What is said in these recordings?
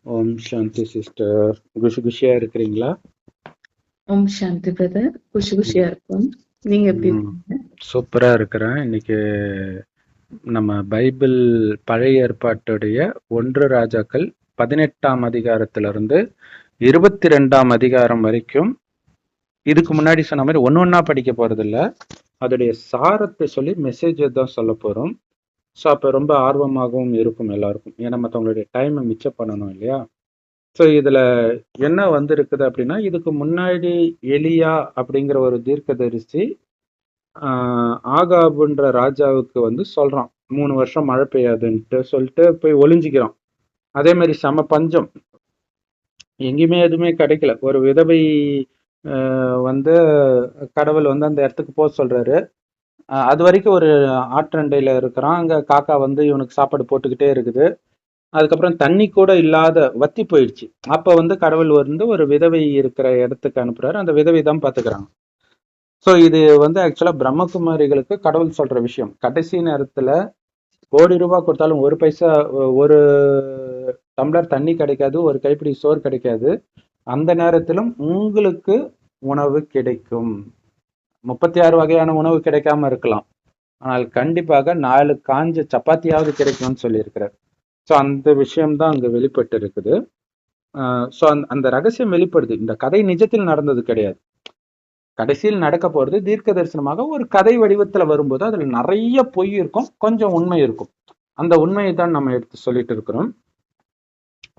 ஓம் சாந்தி sister. குஷியா இருக்கிறீங்களா? ஓம் சாந்தி brother. குஷியா இருக்கும். நீங்க எப்படி இருக்கீங்க? சூப்பரா இருக்கிறேன். இன்னைக்கு நம்ம பைபிள் பழைய ஏற்பாட்டுடைய 1 ராஜாக்கள் 18ஆம் அதிகாரத்திலிருந்து 22ஆம் அதிகாரம் வரைக்கும், இதுக்கு முன்னாடி சொன்ன மாதிரி ஒன்னொன்னா படிக்க போறது இல்ல, அதோடைய சாரத்தை சொல்லி மெசேஜ் தான் சொல்ல போறோம். ஸோ அப்போ ரொம்ப ஆர்வமாகவும் இருக்கும் எல்லாருக்கும். ஏன்னா மற்றவங்களுடைய டைமை மிச்சம் பண்ணணும் இல்லையா? ஸோ இதுல என்ன வந்திருக்குது அப்படின்னா, இதுக்கு முன்னாடி எலியா அப்படிங்கிற ஒரு தீர்க்கதரிசி ஆகாபுன்ற ராஜாவுக்கு வந்து சொல்றான் 3 வருஷம் மழை பெய்யாதுன்ட்டு சொல்லிட்டு போய் ஒளிஞ்சிக்கிறான். அதே மாதிரி செம பஞ்சம், எங்கேயுமே எதுவுமே கிடைக்கல. ஒரு விதவை வந்து கடவுள் வந்து அந்த இடத்துக்கு போக சொல்றாரு. அது வரைக்கும் ஒரு ஆற்றண்டையில இருக்கிறான். அங்க காக்கா வந்து இவனுக்கு சாப்பாடு போட்டுக்கிட்டே இருக்குது. அதுக்கப்புறம் தண்ணி கூட இல்லாத வத்தி போயிடுச்சு. அப்ப வந்து கடவுள் வந்து ஒரு விதவை இருக்கிற இடத்துக்கு அனுப்புறாரு. அந்த விதவை தான் பாத்துக்கிறாங்க. ஸோ இது வந்து ஆக்சுவலா பிரம்மகுமாரிகளுக்கு கடவுள் சொல்ற விஷயம். கடைசி நேரத்துல கோடி ரூபாய் கொடுத்தாலும் ஒரு பைசா, ஒரு டம்ளர் தண்ணி கிடைக்காது, ஒரு கைப்பிடி சோறு கிடைக்காது. அந்த நேரத்திலும் உங்களுக்கு உணவு கிடைக்கும். 36 வகையான உணவு கிடைக்காம இருக்கலாம், ஆனால் கண்டிப்பாக 4 காஞ்ச சப்பாத்தியாவது கிடைக்கும்னு சொல்லியிருக்கிறார். ஸோ அந்த விஷயம்தான் அங்க வெளிப்பட்டு இருக்குது. ஸோ அந்த ரகசியம் வெளிப்படுது. இந்த கதை நிஜத்தில் நடந்தது கிடையாது, கடைசியில் நடக்க போறது தீர்க்க தரிசனமாக ஒரு கதை வடிவத்துல வரும்போது அதுல நிறைய பொய் இருக்கும், கொஞ்சம் உண்மை இருக்கும். அந்த உண்மையை தான் நம்ம எடுத்து சொல்லிட்டு இருக்கிறோம்.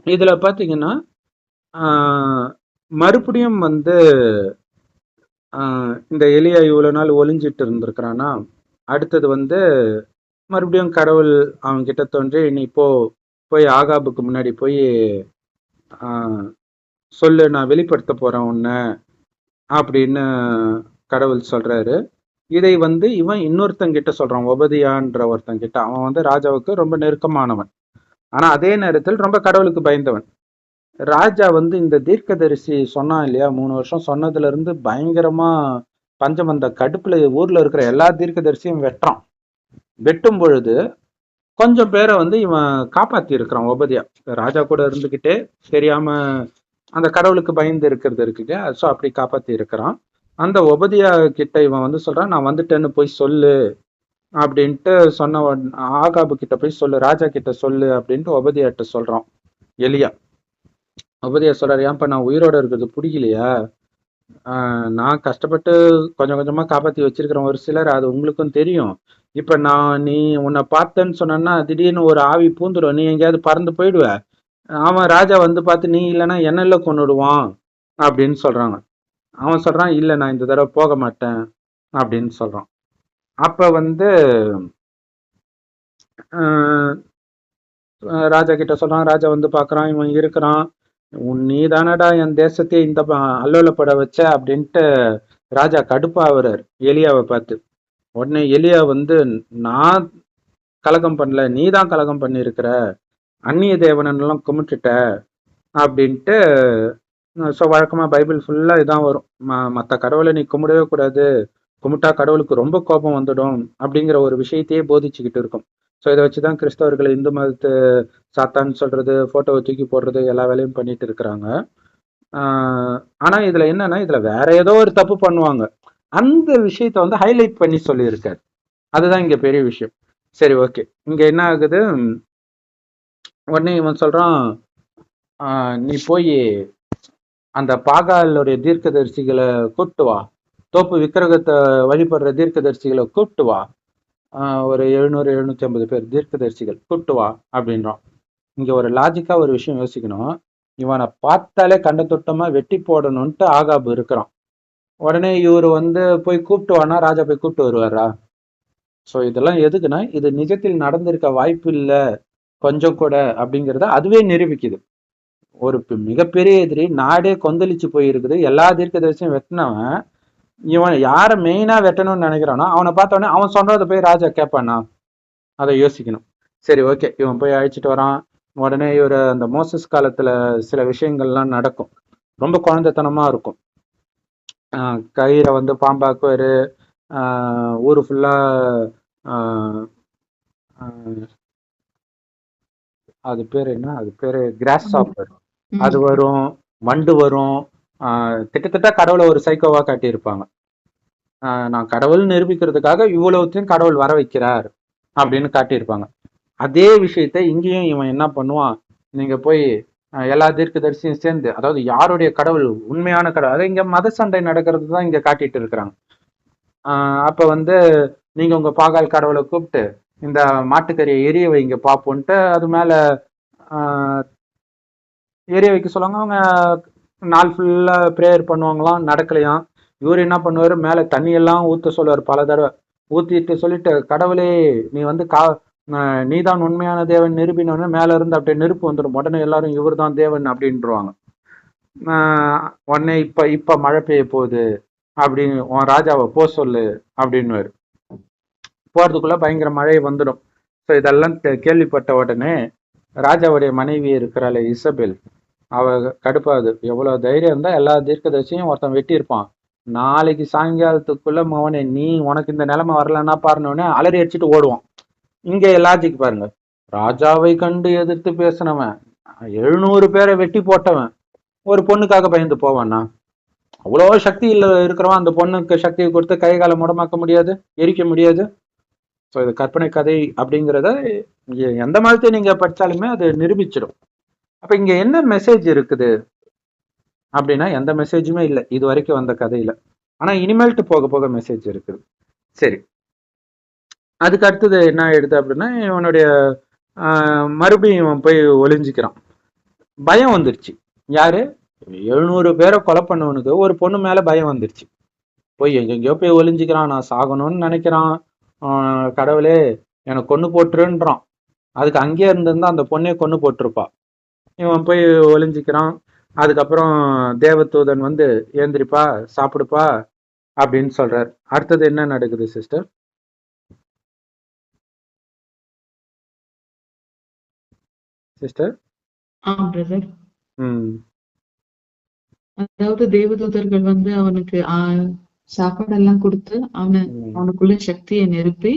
இதுல பாத்தீங்கன்னா மறுபடியும் வந்து இந்த எலியா இவ்வளவு நாள் ஒளிஞ்சிட்டு இருந்திருக்கிறானா, அடுத்தது வந்து மறுபடியும் கடவுள் அவன் கிட்ட தோன்றி, நீ போய் ஆகாபுக்கு முன்னாடி போய் சொல்லு, நான் வெளிப்படுத்த போறேன் உன்ன அப்படின்னு கடவுள் சொல்றாரு. இதை வந்து இவன் இன்னொருத்தங்கிட்ட சொல்றான், ஒபதியான்ற ஒருத்தங்கிட்ட. அவன் வந்து ராஜாவுக்கு ரொம்ப நெருக்கமானவன், ஆனா அதே நேரத்தில் ரொம்ப கடவுளுக்கு பயந்தவன். ராஜா வந்து இந்த தீர்க்கதரிசி சொன்னான் இல்லையா, 3 வருஷம் சொன்னதுல இருந்து பயங்கரமா பஞ்சம் வந்த கடுப்புல ஊர்ல இருக்கிற எல்லா தீர்க்கதரிசியும் வெட்டுறான். வெட்டும் பொழுது கொஞ்சம் பேரை வந்து இவன் காப்பாத்தி இருக்கிறான். ஒபதியா ராஜா கூட இருந்துகிட்டே தெரியாம அந்த கடவுளுக்கு பயந்து இருக்கிறது இருக்குங்க. ஸோ அப்படி காப்பாத்தி இருக்கிறான். அந்த ஒபதியா கிட்ட இவன் வந்து சொல்றான், நான் வந்துட்டேன்னு போய் சொல்லு அப்படின்ட்டு சொன்ன. ஆகாபு கிட்ட போய் சொல்லு, ராஜா கிட்ட சொல்லு அப்படின்ட்டு ஒபதியாட்ட சொல்றான் எலியா. ஒபதியா சொல்றாரு, ஏன்ப்பா நான் உயிரோட இருக்கிறது பிடிக்கலையா? நான் கஷ்டப்பட்டு கொஞ்சம் கொஞ்சமா காப்பாத்தி வச்சிருக்கிறேன் ஒரு சிலர், அது உங்களுக்கும் தெரியும். இப்ப நீ உன்னை பார்த்தேன்னு சொன்னா திடீர்னு ஒரு ஆவி பூந்துடும், நீ எங்கேயாவது பறந்து போயிடுவ. அவன் ராஜா வந்து பார்த்து நீ இல்லைன்னா என்னெல்ல கொண்டுடுவான் அப்படின்னு சொல்றாங்க. அவன் சொல்றான், இல்ல நான் இந்த தடவை போக மாட்டேன் அப்படின்னு சொல்றான். அப்ப வந்து ராஜா கிட்ட சொல்றான். ராஜா வந்து பாக்குறான், இவன் இருக்கிறான். நீ தானடா என் தேசத்தையே இந்த அல்லோலப்பட வச்ச அப்படின்ட்டு ராஜா கடுப்பாகிறார் எலியாவை பார்த்து. உடனே எலியா வந்து, நான் கலகம் பண்ணல, நீ தான் கலகம் பண்ணியிருக்கிற, அந்நிய தேவனெல்லாம் கும்பிட்டுட்ட அப்படின்ட்டு. ஸோ வழக்கமா பைபிள் ஃபுல்லா இதான் வரும், மற்ற கடவுளை நீ கும்பிடவே கூடாது, கும்பிட்டா கடவுளுக்கு ரொம்ப கோபம் வந்துடும் அப்படிங்கிற ஒரு விஷயத்தையே போதிச்சுக்கிட்டு இருக்கும். ஸோ இதை வச்சுதான் கிறிஸ்தவர்கள் இந்து மதத்து சாத்தான்னு சொல்றது, போட்டோவை தூக்கி போடுறது, எல்லா வேலையும் பண்ணிட்டு இருக்கிறாங்க. ஆனா இதுல என்னன்னா, இதுல வேற ஏதோ ஒரு தப்பு பண்ணுவாங்க, அந்த விஷயத்த வந்து ஹைலைட் பண்ணி சொல்லியிருக்காரு. அதுதான் இங்க பெரிய விஷயம். சரி, ஓகே. இங்க என்ன ஆகுது, உடனே இவன் சொல்றான், நீ போய் அந்த பாகாலுடைய தீர்க்கதரிசிகளை கூப்பிட்டு வா, தோப்பு விக்கிரகத்தை வழிபடுற தீர்க்கதரிசிகளை கூப்பிட்டு வா, ஒரு 700-750 பேர் தீர்க்கதரிசிகள் கூப்பிட்டு வா அப்படின்றான். இங்க ஒரு லாஜிக்கா ஒரு விஷயம் யோசிக்கணும். இவனை பார்த்தாலே கண்ட தொட்டமா வெட்டி போடணும்ட்டு ஆகாபு இருக்கிறான். உடனே இவர் வந்து போய் கூப்பிட்டு வானா ராஜா போய் கூப்பிட்டு வருவாரா? ஸோ இதெல்லாம் எதுக்குன்னா, இது நிஜத்தில் நடந்திருக்க வாய்ப்பு இல்லை கொஞ்சம் கூட அப்படிங்கிறத அதுவே நிரூபிக்குது. ஒரு மிகப்பெரிய எதிரி, நாடே கொந்தளிச்சு போயிருக்குது, எல்லா தீர்க்கதரிசியும் வெட்டினவன், இவன் யாரை மெயினா வெட்டணும்னு நினைக்கிறானோ அவனை பார்த்தோன்னே அவன் சொல்றதை போய் ராஜா கேட்பானா? அதை யோசிக்கணும். சரி, ஓகே. இவன் போய் அழைச்சிட்டு வரான். உடனே இவர் அந்த மோசஸ் காலத்துல சில விஷயங்கள்லாம் நடக்கும், ரொம்ப குழந்தைத்தனமா இருக்கும். கயிறை வந்து பாம்பாக்குவாரு, ஊரு ஃபுல்லா அது பேர் என்ன, அது பேரு கிராஸ் சாப்பர். ம். அது வரும், வண்டு வரும். கிட்டத்தட்ட கடவுளை ஒரு சைக்கோவா காட்டியிருப்பாங்க. நான் கடவுள் நிரூபிக்கிறதுக்காக இவ்வளவுத்தையும் கடவுள் வர வைக்கிறார் அப்படின்னு காட்டியிருப்பாங்க. அதே விஷயத்த இங்கேயும் இவன் என்ன பண்ணுவான், நீங்க போய் எல்லா தீர்க்கதரிசியும் சேர்ந்து, அதாவது யாருடைய கடவுள் உண்மையான கடவுள், அதாவது இங்க மத சண்டை நடக்கிறது தான் இங்க காட்டிட்டு இருக்கிறாங்க. அப்ப வந்து நீங்க உங்க பாகால் கடவுளை கூப்பிட்டு இந்த மாட்டுக்கறியை எரிய வைங்க பார்ப்போன்ட்டு அது மேல ஆஹ், எரிய வைக்க சொல்லுவாங்க. அவங்க நாள் ஃபுல்லா ப்ரேயர் பண்ணுவாங்களாம், நடக்கலையாம். இவர் என்ன பண்ணுவாரு, மேல தண்ணியெல்லாம் ஊத்த சொல்லுவார் பல தடவை. ஊத்திட்டு சொல்லிட்டு, கடவுளே நீ வந்து நீதான் உண்மையான தேவன் நிரூபினோன்னு மேல இருந்து அப்படியே நெருப்பு வந்துடும். உடனே எல்லாரும் இவர் தான் தேவன் அப்படின்ட்டுருவாங்க. உடனே இப்ப இப்ப மழை பெய்ய போகுது அப்படின்னு உன் ராஜாவை போ சொல்லு அப்படின்னு போறதுக்குள்ள பயங்கர மழை வந்துடும். ஸோ இதெல்லாம் கேள்விப்பட்ட உடனே ராஜாவுடைய மனைவி இருக்கிறாள் இசபெல், அவ கடுப்பாது. எவ்வளவு தைரியம் இருந்தா எல்லா தீர்க்கதரிசியும் ஒருத்தன் வெட்டியிருப்பான், நாளைக்கு சாயங்காலத்துக்குள்ள மவனே நீ உனக்கு இந்த நிலைமை வரலன்னா பாருனோடனே அலறி அடிச்சுட்டு ஓடுவான். இங்க லாஜிக் பாருங்க, ராஜாவை கண்டு எதிர்த்து பேசினவன், 700 பேரை வெட்டி போட்டவன் ஒரு பொண்ணுக்காக பயந்து போவான்னா? அவ்வளோ சக்தி இருக்கிறவன் அந்த பொண்ணுக்கு சக்தியை கொடுத்து கை காலை முடமாக்க முடியாது, எரிக்க முடியாது. ஸோ இது கற்பனை கதை அப்படிங்கிறத எந்த மதத்தை நீங்க படிச்சாலுமே அது நிரூபிச்சிடும். அப்ப இங்க என்ன மெசேஜ் இருக்குது அப்படின்னா, எந்த மெசேஜுமே இல்லை இது வரைக்கும் வந்த கதையில. ஆனா இனிமேல்ட்டு போக போக மெசேஜ் இருக்குது. சரி, அதுக்கு அடுத்தது என்ன ஆயிடுது அப்படின்னா, இவனுடைய மறுபடியும் இவன் போய் ஒளிஞ்சிக்கிறான். பயம் வந்துருச்சு. யாரு, 700 பேரை கொலை பண்ணவனுக்கு ஒரு பொண்ணு மேல பயம் வந்துருச்சு. போய் எங்கெங்கயோ போய் ஒளிஞ்சிக்கிறான், நான் சாகணும்னு நினைக்கிறான். கடவுளே எனக்கு கொண்டு போட்டுருன்றான். அதுக்கு அங்கேயே இருந்திருந்தா அந்த பொண்ணே கொண்டு போட்டிருப்பா. இவன் போய் ஒளிஞ்சிக்கிறான். அதுக்கப்புறம் தேவதூதன் வந்து ஏந்திரிப்பா சாப்பிடுப்பா அப்படின்னு சொல்றார். அடுத்தது என்ன நடக்குது சிஸ்டர்? சிஸ்டர் அதாவது தேவதூதர்கள் வந்து அவனுக்கு சாப்பாடெல்லாம் கொடுத்து அவனுக்குள்ள சக்தியை நிரப்பி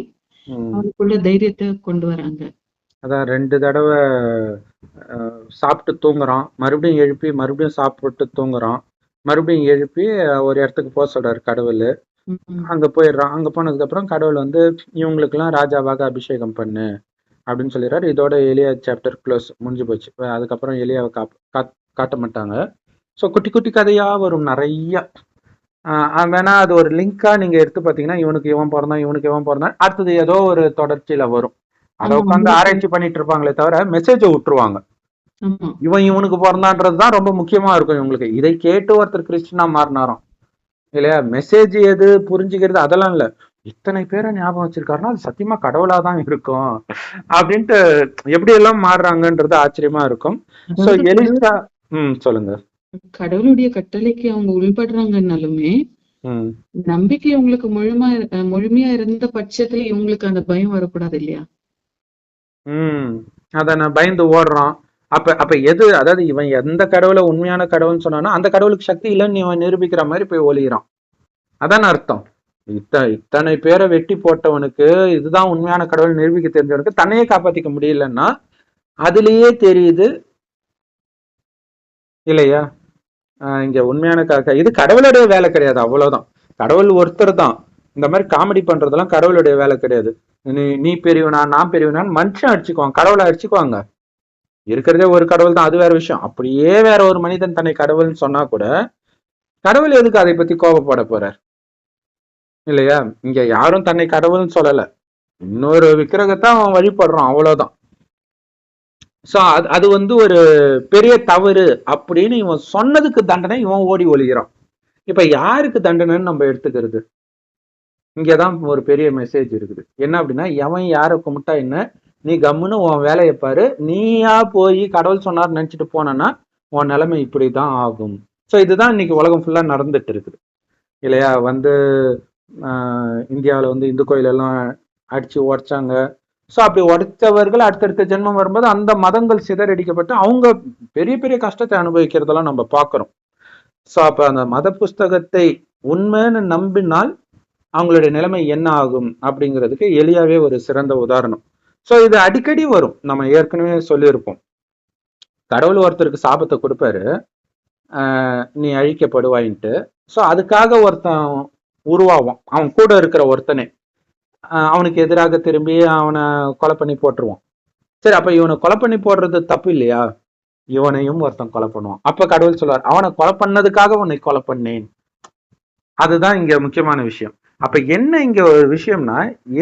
அவனுக்குள்ள தைரியத்தை கொண்டு வராங்க. அதான் 2 தடவை சாப்பிட்டு தூங்குறான், மறுபடியும் எழுப்பி மறுபடியும் சாப்பிட்டு தூங்குறான், மறுபடியும் எழுப்பி ஒரு இடத்துக்கு போக சொல்றாரு கடவுள். அங்க போயிடுறான். அங்க போனதுக்கு அப்புறம் கடவுள் வந்து இவங்களுக்கெல்லாம் ராஜாவாக அபிஷேகம் பண்ணு அப்படின்னு சொல்லிடுறாரு. இதோட எலியா சாப்டர் க்ளோஸ், முடிஞ்சு போச்சு. அதுக்கப்புறம் எலியாவை காட்ட மாட்டாங்க. ஸோ குட்டி குட்டி கதையா வரும் நிறைய. வேணா அது ஒரு லிங்கா நீங்க எடுத்து பாத்தீங்கன்னா, இவனுக்கு இவன் பிறந்தான், இவனுக்கு இவன் பிறந்தான், அடுத்தது ஏதோ ஒரு தொடர்ச்சியில வரும். அதை உட்காந்து ஆராய்ச்சி பண்ணிட்டு இருப்பாங்களே தவிர மெசேஜை விட்டுருவாங்க. இவன் இவனுக்கு பிறந்தான்றதுதான் ரொம்ப முக்கியமா இருக்கும் இவங்களுக்கு. இதை கேட்டு ஒருத்தர் கிறிஸ்டினா மாறினாராம் இல்லையா? மெசேஜ் எது புரிஞ்சுக்கிறது அதெல்லாம் இல்ல, இத்தனை பேரை ஞாபகம் வச்சிருக்காருன்னா அது சத்தியமா கடவுளாதான் இருக்கும் அப்படின்ட்டு எப்படி எல்லாம் மாறுறாங்கன்றது ஆச்சரியமா இருக்கும். சோ எலிசா சொல்லுங்க. கடவுளுடைய கட்டளைக்கு அவங்க உள்படுறாங்கன்னாலுமே நம்பிக்கை உங்களுக்கு முழுமையா இருந்த பட்சத்துல இவங்களுக்கு அந்த பயம் வரக்கூடாது இல்லையா? அத நான் பயந்து ஓடுறான். அப்ப எது, அதாவது இவன் எந்த கடவுளை உண்மையான கடவுள்னு சொன்னானோ அந்த கடவுளுக்கு சக்தி இல்லைன்னு இவன் நிரூபிக்கிற மாதிரி போய் ஒளிகிறான். அதான் அர்த்தம். இத்தனை பேரை வெட்டி போட்டவனுக்கு, இதுதான் உண்மையான கடவுள் நிரூபிக்க தெரிஞ்சவனுக்கு தன்னையே காப்பாத்திக்க முடியலன்னா அதுலயே தெரியுது இல்லையா? இங்க உண்மையான இது கடவுளுடைய வேலை கிடையாது, அவ்வளவுதான். கடவுள் ஒருத்தர் தான். இந்த மாதிரி காமெடி பண்றதெல்லாம் கடவுளுடைய வேலை கிடையாது. நீ பெரியவனா நான் பெரியவனான்னு மனுஷன் அடிச்சுக்குவாங்க, கடவுளை அடிச்சுக்குவாங்க. இருக்கிறதே ஒரு கடவுள் தான், அது வேற விஷயம். அப்படியே வேற ஒரு மனிதன் தன்னை கடவுள்னு சொன்னா கூட கடவுள் எதுக்கு அதை பத்தி கோபப்பட போறார் இல்லையா? இங்க யாரும் தன்னை கடவுள்னு சொல்லல, இன்னொரு விக்கிரகத்தை அவன் வழிபடுறான், அவ்வளவுதான். சோ அது வந்து ஒரு பெரிய தவறு அப்படின்னு இவன் சொன்னதுக்கு தண்டனை இவன் ஓடி ஒளிகிறான். இப்ப யாருக்கு தண்டனைன்னு நம்ம எடுத்துக்கிறது? இங்கதான் ஒரு பெரிய மெசேஜ் இருக்குது. என்ன அப்படின்னா, எவன் யாரை கும்பிட்டா என்ன, நீ கம்முன்னு உன் வேலையை பாரு. நீயா போய் கடவுள் சொன்னார் நினைச்சிட்டு போனா உன் நிலைமை இப்படிதான் ஆகும். ஸோ இதுதான் இன்னைக்கு உலகம் ஃபுல்லா நடந்துட்டு இருக்குது இல்லையா? வந்து இந்தியாவில் வந்து இந்து கோயிலெல்லாம் அடிச்சு உடைச்சாங்க. ஸோ அப்படி உடைச்சவர்கள் அடுத்தடுத்த ஜென்மம் வரும்போது அந்த மதங்கள் சிதறடிக்கப்பட்டு அவங்க பெரிய பெரிய கஷ்டத்தை அனுபவிக்கிறதெல்லாம் நம்ம பார்க்குறோம். ஸோ அப்போ அந்த மத புஸ்தகத்தை உண்மைன்னு நம்பினால் அவங்களுடைய நிலைமை என்ன ஆகும் அப்படிங்கிறதுக்கு எலியாவே ஒரு சிறந்த உதாரணம். ஸோ இது அடிக்கடி வரும், நம்ம ஏற்கனவே சொல்லியிருப்போம். கடவுள் ஒருத்தருக்கு சாபத்தை கொடுப்பாரு, நீ அழிக்கப்படுவாயின்ட்டு. ஸோ அதுக்காக ஒருத்தன் உருவாவான், அவன் கூட இருக்கிற ஒருத்தனே அவனுக்கு எதிராக திரும்பி அவனை கொலை பண்ணி போட்டுருவான். சரி, அப்ப இவனை கொலை பண்ணி போடுறது தப்பு இல்லையா? இவனையும் ஒருத்தன் கொலை பண்ணுவான். அப்ப கடவுள் சொல்வார், அவனை கொலை பண்ணதுக்காக உன்னை கொலை பண்ணேன். அதுதான் இங்க முக்கியமான விஷயம். அப்ப என்ன இங்க ஒரு விஷயம்னா,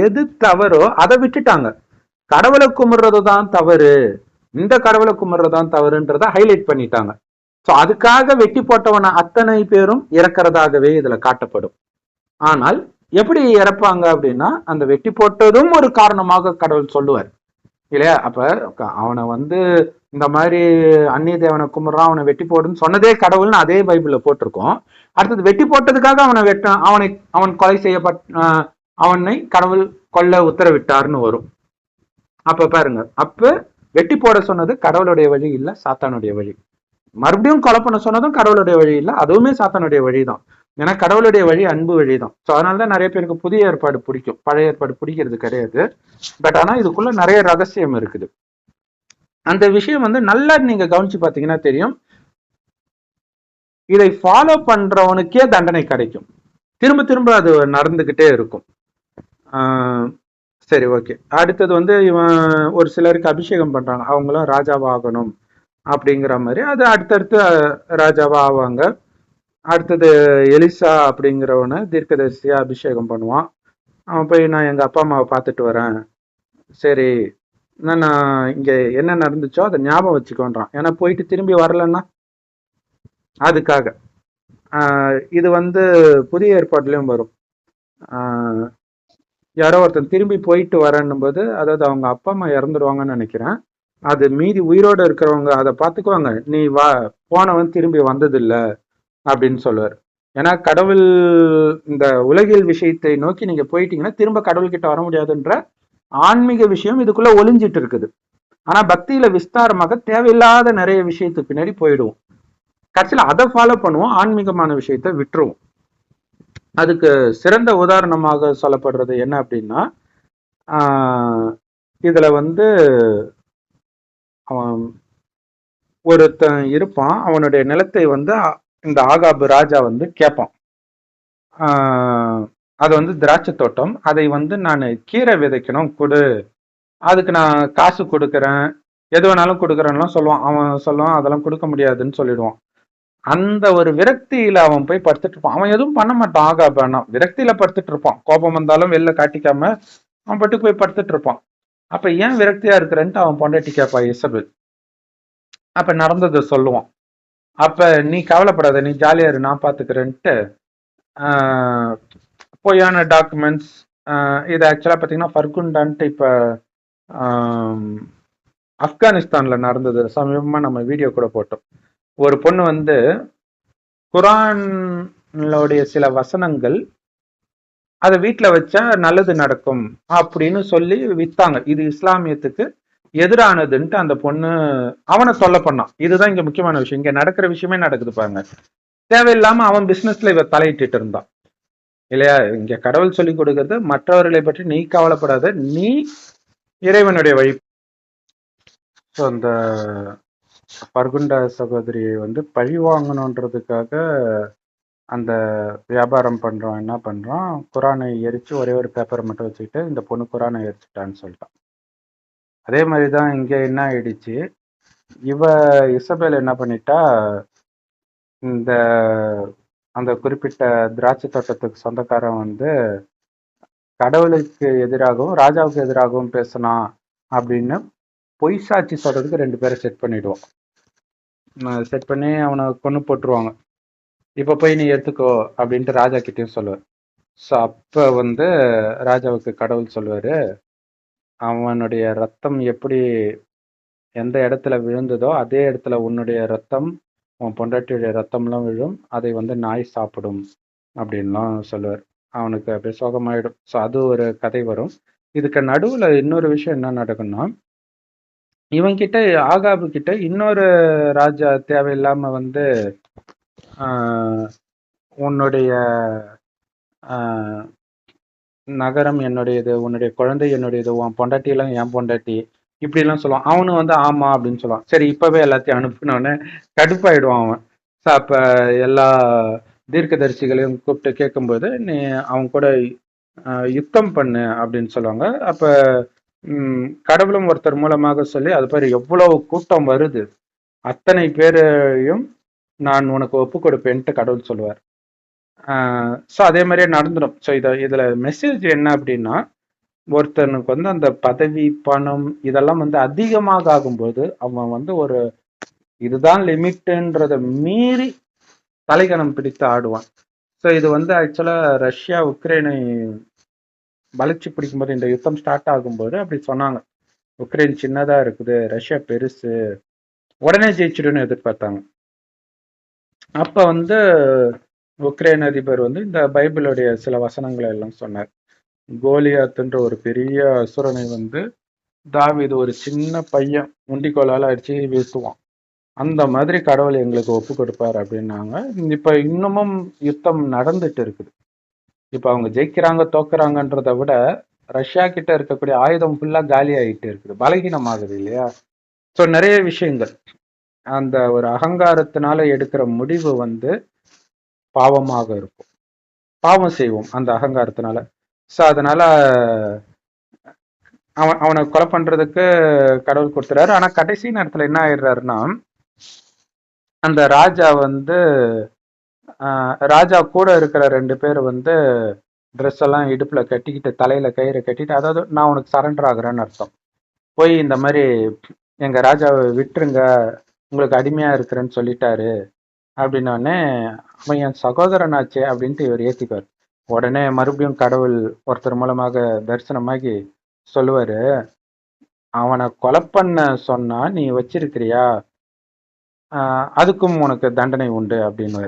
எது தவறோ அதை விட்டுட்டாங்க. கடவுளை கும்பிடுறதுதான் தவறு, இந்த கடவுளை கும்பிடுறதுதான் தவறுன்றத ஹைலைட் பண்ணிட்டாங்க. சோ அதுக்காக வெட்டி போட்டவன அத்தனை பேரும் இறக்கிறதாகவே இதுல காட்டப்படும். ஆனால் எப்படி இறப்பாங்க அப்படின்னா, அந்த வெட்டி போட்டதும் ஒரு காரணமாக கடவுள் சொல்லுவார் இல்லையா? அப்ப அவனை வந்து இந்த மாதிரி அந்நிய தேவனை கும்பிடுறான், அவனை வெட்டி போடுன்னு சொன்னதே கடவுள்னு அதே பைபிள்ல போட்டிருக்கோம். அடுத்தது வெட்டி போட்டதுக்காக அவன் கொலை அவனை கடவுள் கொல்ல உத்தரவிட்டார்னு வரும். அப்ப பாருங்க, அப்ப வெட்டி போட சொன்னது கடவுளுடைய வழி இல்ல, சாத்தானுடைய வழி. மறுபடியும் கொலை பண்ண சொன்னதும் கடவுளுடைய வழி இல்ல, அதுவுமே சாத்தானுடைய வழிதான். ஏன்னா கடவுளுடைய வழி அன்பு வழிதான். ஸோ அதனாலதான் நிறைய பேருக்கு புதிய ஏற்பாடு பிடிக்கும், பழைய ஏற்பாடு பிடிக்கிறது கிடையாது. பட் ஆனா இதுக்குள்ள நிறைய ரகசியம் இருக்குது. அந்த விஷயம் வந்து நல்லா நீங்க கவனிச்சு பாத்தீங்கன்னா தெரியும். இதை ஃபாலோ பண்றவனுக்கே தண்டனை கிடைக்கும், திரும்ப திரும்ப அது நடந்துகிட்டே இருக்கும். சரி, ஓகே. அடுத்தது வந்து இவன் ஒரு சிலருக்கு அபிஷேகம் பண்றாங்க, அவங்களும் ராஜாவாகணும் அப்படிங்கிற மாதிரி. அது அடுத்தடுத்து ராஜாவா ஆவாங்க. அடுத்தது எலிசா அப்படிங்கிறவனை தீர்க்கதரிசியா அபிஷேகம் பண்ணுவான். அவன் போய், நான் எங்க அப்பா அம்மாவை பார்த்துட்டு வரேன், சரி நான் இங்க என்ன நடந்துச்சோ அதை ஞாபகம் வச்சுக்கோன்றான். ஏன்னா போயிட்டு திரும்பி வரலன்னா அதுக்காக. இது வந்து புதிய ஏற்பாட்டுலயும் வரும். யாரோ ஒருத்தன் திரும்பி போயிட்டு வரன்னும் போது, அதாவது அவங்க அப்பா அம்மா இறந்துடுவாங்கன்னு நினைக்கிறேன், அது மீதி உயிரோடு இருக்கிறவங்க அதை பார்த்துக்குவாங்க, நீ வா, போனவன் திரும்பி வந்ததில்ல அப்படின்னு சொல்லுவார். ஏன்னா கடவுள் இந்த உலகியல் விஷயத்தை நோக்கி நீங்க போயிட்டீங்கன்னா திரும்ப கடவுள்கிட்ட வர முடியாதுன்ற ஆன்மீக விஷயம் இதுக்குள்ள ஒளிஞ்சிட்டு இருக்குது. ஆனா பக்தியில விஸ்தாரமாக தேவையில்லாத நிறைய விஷயத்துக்கு பின்னாடி போயிடுவோம். கடைசியில் அதை ஃபாலோ பண்ணுவோம், ஆன்மீகமான விஷயத்த விட்டுருவோம். அதுக்கு சிறந்த உதாரணமாக சொல்லப்படுறது என்ன அப்படின்னா, இதுல வந்து அவன் ஒருத்தன் இருப்பான், அவனுடைய நிலத்தை வந்து இந்த ஆகாபு ராஜா வந்து கேட்பான். அது வந்து திராட்சை தோட்டம், அதை வந்து நான் கீரை விதைக்கணும் கொடு, அதுக்கு நான் காசு கொடுக்குறேன், எது வேணாலும் கொடுக்குறேன்லாம் சொல்லுவான். அவன் சொல்லுவான் அதெல்லாம் கொடுக்க முடியாதுன்னு சொல்லிடுவான். அந்த ஒரு விரக்தியில அவன் போய் படுத்துட்டு இருப்பான். அவன் எதுவும் பண்ண மாட்டான், ஆகாபானா விரக்தியில படுத்துட்டு இருப்பான். கோபம் வந்தாலும் வெளில காட்டிக்காம அவன் பட்டுக்கு போய் படுத்துட்டு இருப்பான். அப்ப ஏன் விரக்தியா இருக்கிறன்ட்டு அவன் பொண்டாட்டி கேட்பா, இசபெல். அப்ப நடந்ததை சொல்லுவான். அப்ப நீ கவலைப்படாத, நீ ஜாலியா இரு, நான் பாத்துக்கிறேன்ட்டு பொய்யான டாக்குமெண்ட்ஸ். இது ஆக்சுவலா பாத்தீங்கன்னா ஃபர்குண்டான்ட்டு இப்ப ஆப்கானிஸ்தான்ல நடந்தது, சமீபமா நம்ம வீடியோ கூட போட்டோம். ஒரு பொண்ணு வந்து குரானுடைய சில வசனங்கள் அதை வீட்டுல வச்சா நல்லது நடக்கும் அப்படின்னு சொல்லி வித்தாங்க. இது இஸ்லாமியத்துக்கு எதிரானதுன்ட்டு அந்த பொண்ணு அவனை சொல்ல பண்ணான். இதுதான் இங்க முக்கியமான விஷயம். இங்க நடக்கிற விஷயமே நடக்குது பாருங்க. தேவையில்லாம அவன் பிசினஸ்ல இவ தலையிட்டு இருந்தான் இல்லையா? இங்க கடவுள் சொல்லி கொடுக்கறது, மற்றவர்களை பற்றி நீ கவலைப்படாத, நீ இறைவனுடைய வழி. ஸோ அந்த பர்குண்டா சகோதரியை வந்து பழி வாங்கணுன்றதுக்காக அந்த வியாபாரம் பண்றான். என்ன பண்றான், குரானை எரிச்சு ஒரே ஒரு பேப்பரை மட்டும் வச்சுக்கிட்டு இந்த பொண்ணு குரானை எரிச்சுட்டான்னு சொல்லிட்டான். அதே மாதிரிதான் இங்க என்ன ஆயிடுச்சு, இவ இசபேல் என்ன பண்ணிட்டா, இந்த அந்த குறிப்பிட்ட திராட்சை தோட்டத்துக்கு சொந்தக்காரன் வந்து கடவுளுக்கு எதிராகவும் ராஜாவுக்கு எதிராகவும் பேசினான் அப்படின்னு பொய் சாட்சி சொல்றதுக்கு 2 பேரை செட் பண்ணிடுவோம். செட் பண்ணி அவனை கொண்டு போட்டுருவாங்க. இப்ப போய் நீ எடுத்துக்கோ அப்படின்ட்டு ராஜா கிட்டயும் சொல்லுவார். ஸோ அப்ப வந்து ராஜாவுக்கு கடவுள் சொல்லுவாரு, அவனுடைய ரத்தம் எப்படி எந்த இடத்துல விழுந்ததோ அதே இடத்துல உன்னுடைய ரத்தம், உன் பொண்டாட்டியுடைய ரத்தம்லாம் விழும், அதை வந்து நாய் சாப்பிடும் அப்படின்லாம் சொல்லுவார். அவனுக்கு அப்படியே சோகமாயிடும். ஸோ அது ஒரு கதை வரும். இதுக்கு நடுவுல இன்னொரு விஷயம் என்ன நடக்கும்னா, இவன்கிட்ட ஆகாபு கிட்ட இன்னொரு ராஜா தேவையில்லாம வந்து உன்னுடைய நகரம் என்னுடையது, உன்னுடைய குழந்தை என்னுடையது, உன் பொண்டாட்டி எல்லாம் என் பொண்டாட்டி, இப்படி எல்லாம் சொல்லுவான். அவனு வந்து ஆமா அப்படின்னு சொல்லுவான். சரி இப்பவே எல்லாத்தையும் அனுப்புனோடனே கடுப்பாயிடுவான் அவன். ஸோ அப்ப எல்லா தீர்க்கதரிசிகளையும் கூப்பிட்டு கேட்கும்போது, நீ அவன் கூட யுத்தம் பண்ணு அப்படின்னு சொல்லுவாங்க. அப்ப கடவுளும் ஒருத்தர் மூலமாக சொல்லி, அது பேர் எவ்வளவு கூட்டம் வருது, அத்தனை பேரையும் நான் உனக்கு ஒப்பு கொடுப்பேன்ட்டு கடவுள் சொல்லுவார். ஸோ அதே மாதிரியே நடந்துடும். ஸோ இதுல மெசேஜ் என்ன அப்படின்னா, ஒருத்தனுக்கு வந்து அந்த பதவி, பணம் இதெல்லாம் வந்து அதிகமாக ஆகும்போது அவன் வந்து ஒரு இதுதான் லிமிட்ன்றத மீறி தலைகணம் பிடித்து ஆடுவான். ஸோ இது வந்து ஆக்சுவலா ரஷ்யா உக்ரைனை வளர்ச்சி பிடிக்கும்போது, இந்த யுத்தம் ஸ்டார்ட் ஆகும்போது அப்படி சொன்னாங்க. உக்ரைன் சின்னதா இருக்குது, ரஷ்யா பெருசு, உடனே ஜெயிச்சிடுன்னு எதிர்பார்த்தாங்க. அப்ப வந்து உக்ரைன் அதிபர் வந்து இந்த பைபிளுடைய சில வசனங்களை எல்லாம் சொன்னார். கோலியாத்துன்ற ஒரு பெரிய அசுரனை வந்து தாவீது ஒரு சின்ன பையன் முண்டிக்கோலால அடிச்சு வீழ்த்துவான். அந்த மாதிரி கடவுள் எங்களுக்கு ஒப்பு கொடுப்பார் அப்படின்னாங்க. இப்ப இன்னமும் யுத்தம் நடந்துட்டு இருக்குது. இப்ப அவங்க ஜெயிக்கிறாங்க தோக்குறாங்கன்றதை விட ரஷ்யா கிட்ட இருக்கக்கூடிய ஆயுதம் ஃபுல்லா காலி ஆகிட்டு இருக்குது, பலகீனமாகுது இல்லையா? ஸோ நிறைய விஷயங்கள் அந்த ஒரு அகங்காரத்தினால எடுக்கிற முடிவு வந்து பாவமாக இருக்கும். பாவம் செய்வோம் அந்த அகங்காரத்தினால. ஸோ அதனால அவனை கொலை பண்றதுக்கு கடவுள் கொடுத்துறாரு. ஆனா கடைசி நேரத்துல என்ன ஆயிடுறாருன்னா, அந்த ராஜா வந்து ராஜா கூட இருக்கிற 2 பேர் வந்து ட்ரெஸ் எல்லாம் இடுப்புல கட்டிக்கிட்டு, தலையில கயிறை கட்டிட்டு, அதாவது நான் உனக்கு சரண்டர் ஆகுறேன்னு அர்த்தம், போய் இந்த மாதிரி எங்க ராஜாவை விட்டுருங்க, உங்களுக்கு அடிமையா இருக்கிறேன்னு சொல்லிட்டாரு அப்படின்னோடனே, அவன் என் சகோதரனாச்சே அப்படின்ட்டு இவர் ஏத்திப்பார். உடனே மறுபடியும் கடவுள் ஒருத்தர் மூலமாக தரிசனமாகி சொல்லுவாரு, அவனை கொலை பண்ண சொன்னா நீ வச்சிருக்கிறியா, அதுக்கும் உனக்கு தண்டனை உண்டு அப்படின்னு.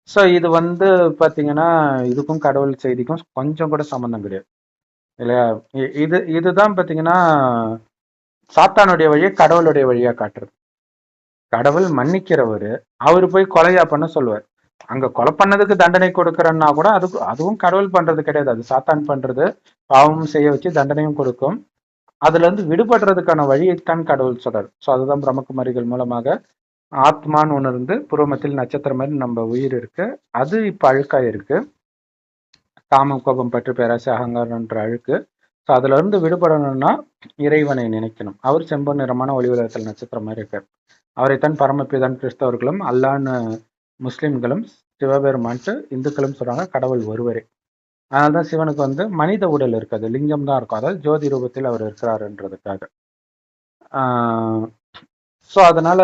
ஸோ இது வந்து பாத்தீங்கன்னா, இதுக்கும் கடவுள் செய்திக்கும் கொஞ்சம் கூட சம்மந்தம் கிடையாது இல்லையா? இதுதான் பாத்தீங்கன்னா சாத்தானுடைய வழியை கடவுளுடைய வழியா காட்டுறது. கடவுள் மன்னிக்கிறவரு, அவரு போய் கொலையா பண்ண சொல்லுவார். அங்க கொலை பண்ணதுக்கு தண்டனை கொடுக்கறன்னா கூட அதுவும் கடவுள் பண்றது கிடையாது, அது சாத்தான் பண்றது. பாவமும் செய்ய வச்சு தண்டனையும் கொடுக்கும். அதுல இருந்து விடுபடுறதுக்கான வழியைத்தான் கடவுள் சொல்றாரு. ஸோ அதுதான் பிரம்மகுமாரிகள் மூலமாக ஆத்மான்னு ஒன்று இருந்து பூர்வமத்தில் நட்சத்திரம் மாதிரி நம்ம உயிர் இருக்கு, அது இப்ப அழுக்கா இருக்கு, காமம் கோபம் பற்று பேராசை அகங்காரம்ன்ற அழுக்கு. ஸோ அதுல இருந்து விடுபடணும்னா இறைவனை நினைக்கணும். அவர் செம்பொன் நிறமான ஒளி உலகத்தில் நட்சத்திரம் மாதிரி இருக்கார். அவரைத்தான் பரமபிதான் கிறிஸ்தவர்களும் அல்லான்னு முஸ்லிம்களும் சிவபெருமான்ட்டு இந்துக்களும் சொல்றாங்க. கடவுள் ஒருவரே. அதனால்தான் சிவனுக்கு வந்து மனித உடல் இருக்காது, லிங்கம் தான் இருக்கும், அதாவது ஜோதி ரூபத்தில் அவர் இருக்கிறாருன்றதுக்காக. ஸோ அதனால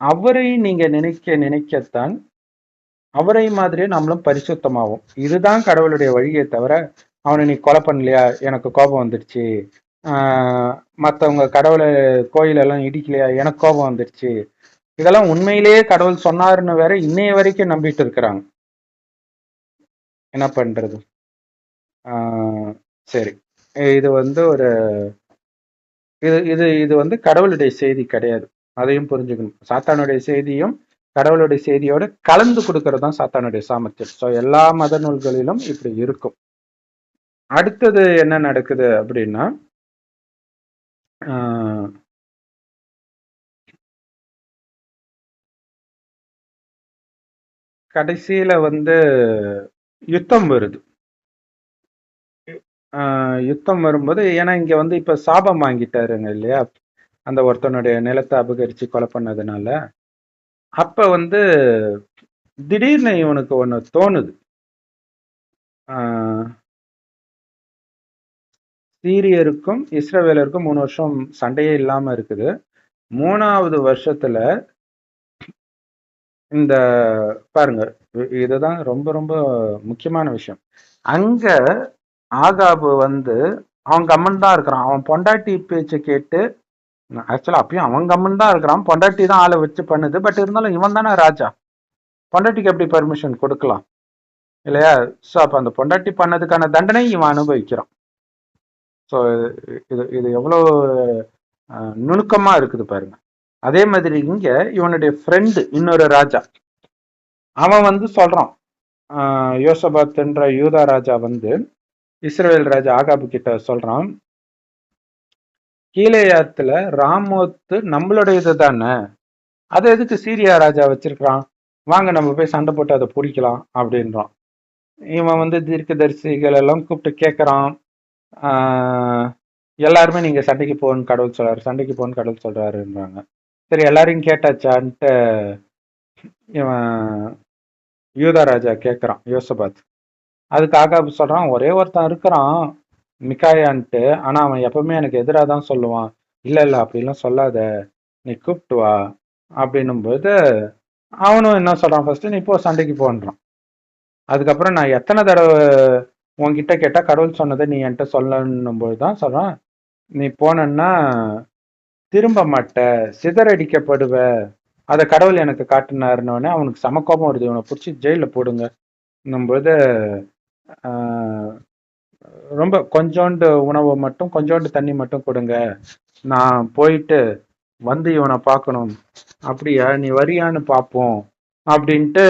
அவரை நீங்க நினைக்க நினைக்கத்தான் அவரை மாதிரியே நம்மளும் பரிசுத்தமாகும். இதுதான் கடவுளுடைய வழியை தவிர, அவனை நீ கொலை பண்ணலையா, எனக்கு கோபம் வந்துடுச்சு, மற்றவங்க கடவுளை கோயிலெல்லாம் இடிக்கலையா, எனக்கு கோபம் வந்துடுச்சு, இதெல்லாம் உண்மையிலேயே கடவுள் சொன்னாருன்னு வேற இன்னைய வரைக்கும் நம்பிட்டு இருக்கிறாங்க. என்ன பண்றது? சரி, இது வந்து ஒரு இது இது இது வந்து கடவுளுடைய செய்தி கிடையாது, அதையும் புரிஞ்சுக்கணும். சாத்தானுடைய செய்தியும் கடவுளுடைய செய்தியோட கலந்து கொடுக்கறது தான் சாத்தானுடைய சாமர்த்தியம். ஸோ எல்லா மத நூல்களிலும் இப்படி இருக்கும். அடுத்தது என்ன நடக்குது அப்படின்னா, கடைசியில வந்து யுத்தம் வருது. யுத்தம் வரும்போது, ஏன்னா இங்க வந்து இப்ப சாபம் வாங்கிட்டாருங்க இல்லையா, அந்த ஒருத்தனுடைய நிலத்தை அபகரிச்சு கொலை பண்ணதுனால. அப்ப வந்து திடீர்னு இவனுக்கு ஒண்ணு தோணுது. சீரியருக்கும் இஸ்ரவேலருக்கும் 3 வருஷம் சண்டையே இல்லாம இருக்குது. 3வது வருஷத்துல இந்த பாருங்க, இதுதான் ரொம்ப ரொம்ப முக்கியமான விஷயம். அங்க ஆகாபு வந்து அவன் கம்மன் தான் இருக்கிறான். அவன் பொண்டாட்டி பேச்சு கேட்டு, ஆக்சுவலா அப்பயும் அவன் கம்மன் தான் இருக்கிறான், பொண்டாட்டி தான் ஆளை வச்சு பண்ணுது. பட் இருந்தாலும் இவன் தானே ராஜா, பொண்டாட்டிக்கு எப்படி பர்மிஷன் கொடுக்கலாம் இல்லையா? ஸோ அப்ப அந்த பொண்டாட்டி பண்ணதுக்கான தண்டனை இவன் அனுபவிக்கிறான். ஸோ இது இது எவ்வளவு நுணுக்கமா இருக்குது பாருங்க. அதே மாதிரி இங்க இவனுடைய ஃப்ரெண்டு இன்னொரு ராஜா, அவன் வந்து சொல்றான், யோசபாத்ன்ற யூதா ராஜா வந்து இஸ்ரவேல் ராஜா ஆகாபு கிட்ட சொல்றான், கீலேயாத்துல ராமோத்து நம்மளுடையது தானே, அதை எதுக்கு சீரியா ராஜா வச்சிருக்கிறான், வாங்க நம்ம போய் சண்டை போட்டு அதை பிடிக்கலாம் அப்படின்றான். இவன் வந்து தீர்க்கதரிசிகள் எல்லாம் கூப்பிட்டு கேட்கறான். எல்லாருமே நீங்க சண்டைக்கு போகணும்னு கடவுள் சொல்றாரு, சண்டைக்கு போகணும்னு கடவுள் சொல்றாருன்றாங்க. சரி, எல்லாரையும் கேட்டாச்சான்ட்டு இவன் யூதா ராஜா கேட்கறான் யோசபாத். அதுக்கு ஆகாபு சொல்றான், ஒரே ஒருத்தன் இருக்கிறான் மிக்காயான்ட்டு, ஆனா அவன் எப்பவுமே எனக்கு எதிராக தான் சொல்லுவான். இல்ல இல்ல அப்படிலாம் சொல்லாத, நீ கூப்பிட்டு வா அப்படின்னும் போது அவனும் என்ன சொல்றான், ஃபர்ஸ்ட் நீ போ சண்டைக்கு போன்றான். அதுக்கப்புறம் நான் எத்தனை தடவை உன்கிட்ட கேட்டா கடவுள் சொன்னதை நீ என்கிட்ட சொல்லணும் போதுதான் சொல்றான், நீ போனன்னா திரும்ப மாட்ட, சிதறடிக்கப்படுவ, அதை கடவுள் எனக்கு காட்டினாருன்னொடனே அவனுக்கு சமக்கோபம் வருது, இவனை பிடிச்சி ஜெயில போடுங்க போது ரொம்ப கொஞ்சோண்டு உணவு மட்டும், கொஞ்சோண்டு தண்ணி மட்டும் கொடுங்க, நான் போயிட்டு வந்து இவனை பார்க்கணும். அப்படியா, நீ வரியான்னு பார்ப்போம் அப்படின்ட்டு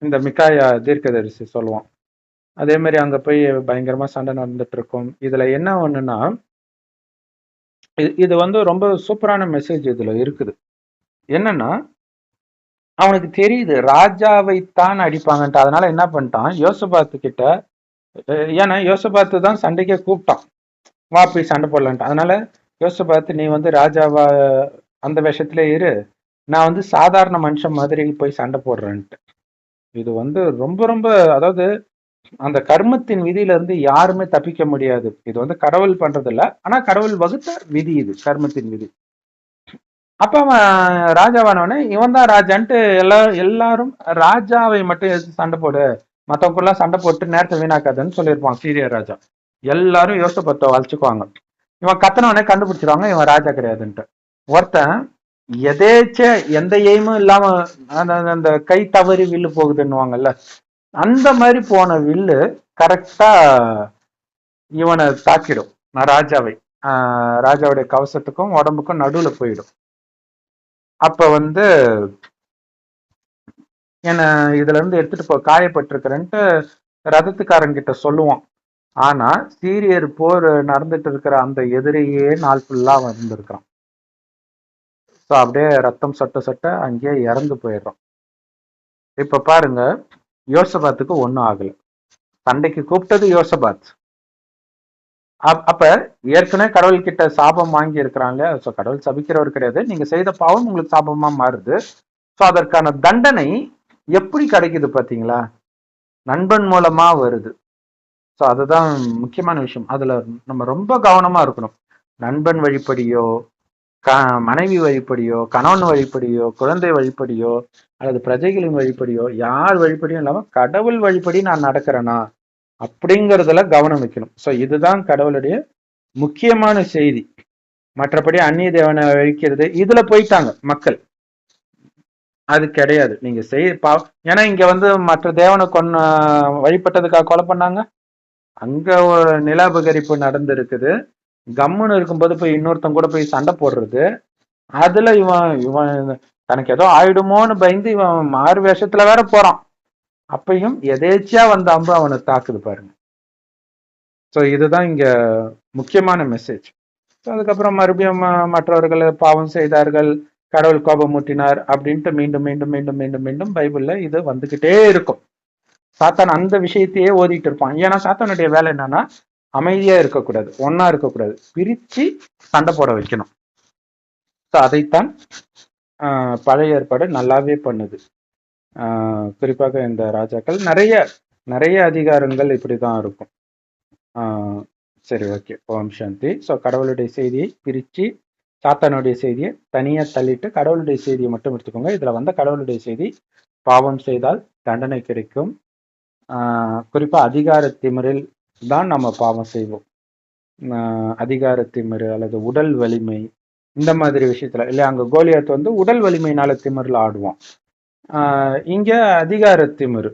இந்த மிக்காயா தீர்க்கதரிசி சொல்லுவான். அதே மாதிரி அங்க போய் பயங்கரமா சண்டை நடந்துட்டு இருக்கும். இதுல என்ன ஒண்ணுன்னா, இது வந்து ரொம்ப சூப்பரான மெசேஜ் இதுல இருக்குது. என்னன்னா, அவனுக்கு தெரியுது ராஜாவைத்தான் அடிப்பாங்கன்ட்டு. அதனால என்ன பண்ணிட்டான், யோசபாத்து கிட்ட, ஏன்னா யோசபாத்து தான் சண்டைக்கே கூப்பிட்டான், வா போய் சண்டை போடலான்ட்டு. அதனால யோசபாத்து, நீ வந்து ராஜாவா அந்த விஷயத்துல இரு, நான் வந்து சாதாரண மனுஷன் மாதிரி போய் சண்டை போடுறேன்ட்டு. இது வந்து ரொம்ப ரொம்ப, அதாவது அந்த கர்மத்தின் விதியில இருந்து யாருமே தப்பிக்க முடியாது. இது வந்து கடவுள் பண்றது இல்ல, ஆனா கடவுள் வகுத்த விதி, இது கர்மத்தின் விதி. அப்ப அவன் ராஜாவானவனே, இவன் தான் ராஜான்ட்டு எல்லாரும் ராஜாவை மட்டும் எதிர்த்து சண்டை போடு, மத்தவங்கெல்லாம் சண்டை போட்டு நேரத்தை வீணாக்காதுன்னு சொல்லியிருப்பான் சீரிய ராஜா. எல்லாரும் யோசபத்தை வளைச்சுக்குவாங்க. இவன் கத்தனவனே கண்டுபிடிச்சிருவாங்க இவன் ராஜா கிடையாதுன்ட்டு. ஒருத்தன் எதேச்ச எந்த எய்மும் இல்லாம அந்த கை தவறி வில்லு போகுதுன்னுவாங்கல்ல, அந்த மாதிரி போன வில்லு கரெக்டா இவனை தாக்கிடும், ராஜாவை. ராஜாவுடைய கவசத்துக்கும் உடம்புக்கும் நடுவுல போயிடும். அப்ப வந்து என்ன இதுல இருந்து எடுத்துட்டு போ, காயப்பட்டிருக்கிறேன்ட்டு ரதத்துக்காரங்கிட்ட சொல்லுவான். ஆனா சீரியர் போர் நடந்துட்டு இருக்கிற அந்த எதிரியே நாள் ஃபுல்லா வந்திருக்கிறான். ஸோ அப்படியே ரத்தம் சொட்ட சொட்ட அங்கேயே இறந்து போயிடுறான். இப்ப பாருங்க, யோசபாத்துக்கு ஒன்றும் ஆகல, சண்டைக்கு கூப்பிட்டது யோசபாத். அப்ப ஏற்கனவே கடவுள் கிட்ட சாபம் வாங்கி இருக்கிறான் இல்லையா, ஸோ கடவுள் சபிக்கிறவர் கிடையாது, நீங்க செய்த பாவம் உங்களுக்கு சாபமா மாறுது. ஸோ அதற்கான தண்டனை எப்படி கிடைக்குது பாத்தீங்களா, நண்பன் மூலமா வருது. ஸோ அதுதான் முக்கியமான விஷயம். அதுல நம்ம ரொம்ப கவனமா இருக்கணும். நண்பன் வழிப்படியோ, மனைவி வழிப்படியோ, கணவன் வழிப்படியோ, குழந்தை வழிப்படியோ, அல்லது பிரஜைகளின் வழிப்படியோ, யார் வழிப்படியும் இல்லாம கடவுள் வழிப்படி நான் நடக்கிறேனா அப்படிங்கிறதுல கவனம் வைக்கணும். ஸோ இதுதான் கடவுளுடைய முக்கியமான செய்தி. மற்றபடி அந்நிய தேவனை அழிக்கிறது இதுல போயிட்டாங்க மக்கள், அது கிடையாது. நீங்க ஏன்னா இங்க வந்து மற்ற தேவனை வழிபட்டதுக்காக கொலை பண்ணாங்க, அங்க ஒரு நிலாபகரிப்பு நடந்து இருக்குது. கம்முன்னு இருக்கும்போது போய் இன்னொருத்தன் கூட போய் சண்டை போடுறது, அதுல இவன் இவன் தனக்கு ஏதோ ஆயிடுமோன்னு பயந்து இவன் மாறு வேஷத்துல வேற போறான். அப்பையும் எதேச்சியா வந்த அம்பு அவனை தாக்குது பாருங்க. ஸோ இதுதான் இங்க முக்கியமான மெசேஜ். ஸோ அதுக்கப்புறம் மறுபடியும் மற்றவர்கள் பாவம் செய்தார்கள், கடவுள் கோபம் மூட்டினார் அப்படின்ட்டு மீண்டும் மீண்டும் மீண்டும் மீண்டும் மீண்டும் பைபிள்ல இது வந்துகிட்டே இருக்கும். சாத்தான் அந்த விஷயத்தையே ஓதிட்டு இருப்பான். ஏன்னா சாத்தானுடைய வேலை என்னன்னா, அமைதியா இருக்கக்கூடாது, ஒன்னா இருக்கக்கூடாது, பிரிச்சு சண்டை போட வைக்கணும். ஸோ அதைத்தான் பழைய ஏற்பாடு நல்லாவே பண்ணுது. குறிப்பாக இந்த ராஜாக்கள் நிறைய நிறைய அதிகாரங்கள் இப்படிதான் இருக்கும். சரி, ஓகே, ஓம் சாந்தி. ஸோ கடவுளுடைய செய்தியை பிரிச்சு சாத்தானுடைய செய்தியை தனியா தள்ளிட்டு கடவுளுடைய செய்தியை மட்டும் எடுத்துக்கோங்க. இதுல வந்த கடவுளுடைய செய்தி, பாவம் செய்தால் தண்டனை கிடைக்கும். குறிப்பா அதிகார திமிரில் தான் நம்ம பாவம் செய்வோம். அதிகார திமிரு அல்லது உடல் வலிமை, இந்த மாதிரி விஷயத்துல இல்லையா, அங்க கோலியாத் வந்து உடல் வலிமையினால திமிரில் ஆடுவான். இங்க அதிகார திமிரு,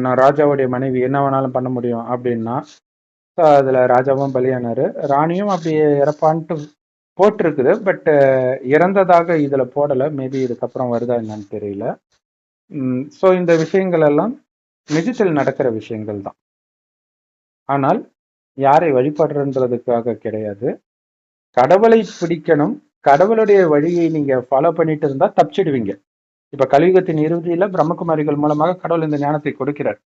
நான் ராஜாவுடைய மனைவி, என்ன வேணாலும் பண்ண முடியும் அப்படின்னா, அதுல ராஜாவும் பலியானாரு, ராணியும் அப்படியே இறப்பான்ட்டு போட்டிருக்குது. பட் இறந்ததாக இதுல போடல, மேபி இதுக்கப்புறம் வருதா என்னன்னு தெரியல. ஸோ இந்த விஷயங்கள் எல்லாம் நிஜத்தில் நடக்கிற விஷயங்கள் தான். ஆனால் யாரை வழிபடுறன்றதுக்காக கிடையாது. கடவுளை பிடிக்கணும். கடவுளுடைய வழியை நீங்க ஃபாலோ பண்ணிட்டு இருந்தா தப்பிச்சிடுவீங்க. இப்ப கலியுகத்தின் இறுதியில பிரம்மகுமாரிகள் மூலமாக கடவுள் இந்த ஞானத்தை கொடுக்கிறார்.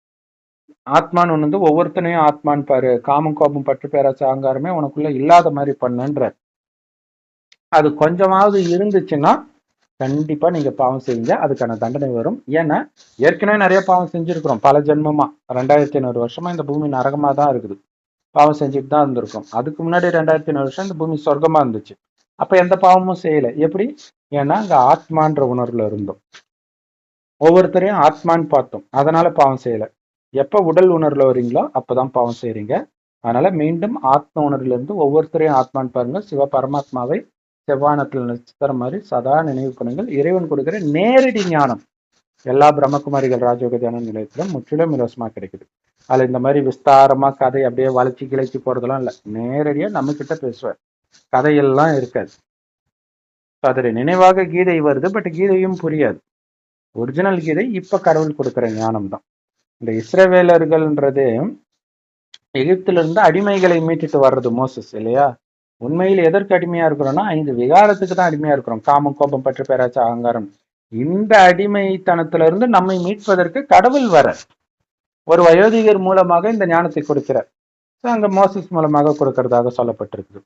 ஆத்மான்னு ஒண்ணு வந்து ஒவ்வொருத்தனையும் ஆத்மான்னு பாரு, காமம் கோபம் பற்று பேராசை அகங்காரமே உனக்குள்ள இல்லாத மாதிரி பண்ணுன்ற. அது கொஞ்சமாவது இருந்துச்சுன்னா கண்டிப்பா நீங்க பாவம் செய்வீங்க, அதுக்கான தண்டனை வரும். ஏன்னா ஏற்கனவே நிறைய பாவம் செஞ்சிருக்கிறோம் பல ஜென்மமா. 2500 வருஷமா இந்த பூமி நரகமா தான் இருக்குது. பாவம் செஞ்சுட்டு தான் இருந்திருக்கும். அதுக்கு முன்னாடி 2500 வருஷம் இந்த பூமி சொர்க்கமா இருந்துச்சு. அப்ப எந்த பாவமும் செய்யல. எப்படி? ஏன்னா அங்க ஆத்மான்ற உணர்வுல இருந்தோம். ஒவ்வொருத்தரையும் ஆத்மான்னு பார்த்தோம், அதனால பாவம் செய்யல. எப்ப உடல் உணர்வுல வரீங்களோ அப்பதான் பாவம் செய்றீங்க. அதனால மீண்டும் ஆத்ம உணர்வுல இருந்து ஒவ்வொருத்தரையும் ஆத்மான்னு பாருங்க. சிவ பரமாத்மாவை செவ்வானத்தில் நட்சத்திரம் மாதிரி சதா நினைவு பண்ணுங்கள். இறைவன் கொடுக்கிற நேரடி ஞானம் எல்லா பிரம்மகுமாரிகள் ராஜயோக தியான நிலையத்திலும் முற்றிலும் இலவசமா கிடைக்குது. அதுல இந்த மாதிரி விஸ்தாரமா கதை அப்படியே வளைச்சி கிளைச்சி போறதெல்லாம் இல்லை. நேரடியா நம்ம கிட்ட பேசுவார். கதையெல்லாம் இருக்காது. அதோட நினைவாக கீதை வருது, பட் கீதையும் புரியாது. ஒரிஜினல் கீதை இப்ப கடவுள் கொடுக்கிற ஞானம் தான். இந்த இஸ்ரவேலர்கள்ன்றது எகிப்திலிருந்து அடிமைகளை மீட்டுட்டு வர்றது மோசஸ் இல்லையா? உண்மையில் எதற்கு அடிமையா இருக்கிறோம்னா 5 விகாரத்துக்கு தான் அடிமையா இருக்கிறோம். காமம் கோபம் பற்று பேராச்ச அகங்காரம். இந்த அடிமைத்தனத்துல இருந்து நம்மை மீட்பதற்கு கடவுள் வர ஒரு வயோதிகர் மூலமாக இந்த ஞானத்தை கொடுக்கிறார். அங்க மோசஸ் மூலமாக கொடுக்கறதாக சொல்லப்பட்டிருக்கு.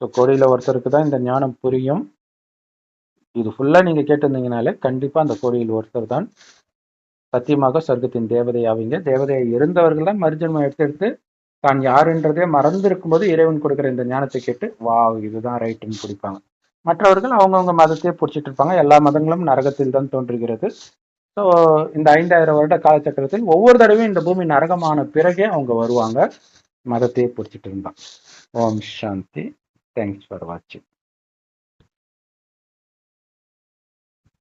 ஸோ கோடியில ஒருத்தருக்கு தான் இந்த ஞானம் புரியும். இது ஃபுல்லா நீங்க கேட்டிருந்தீங்கனாலே கண்டிப்பா அந்த கோடியில் ஒருத்தர் தான் சத்தியமாக சொர்க்கத்தின் தேவதை ஆவீங்க. தேவதையை இருந்தவர்கள் தான் மறுஜன்மம் எடுத்து தான் யாருன்றதே மறந்திருக்கும் போது இறைவன் கொடுக்குற இந்த ஞானத்தை கேட்டு வா இதுதான் ரைட்டுன்னு பிடிப்பாங்க. மற்றவர்கள் அவங்கவுங்க மதத்தையே பிடிச்சிட்டு இருப்பாங்க. எல்லா மதங்களும் நரகத்தில் தான் தோன்றுகிறது. ஸோ இந்த 5000 வருட காலச்சக்கரத்தில் ஒவ்வொரு தடவையும் இந்த பூமி நரகமான பிறகே அவங்க வருவாங்க, மதத்தையே பிடிச்சிட்டு இருந்தான். ஓம் சாந்தி. தேங்க்ஸ் ஃபார் வாட்சிங்.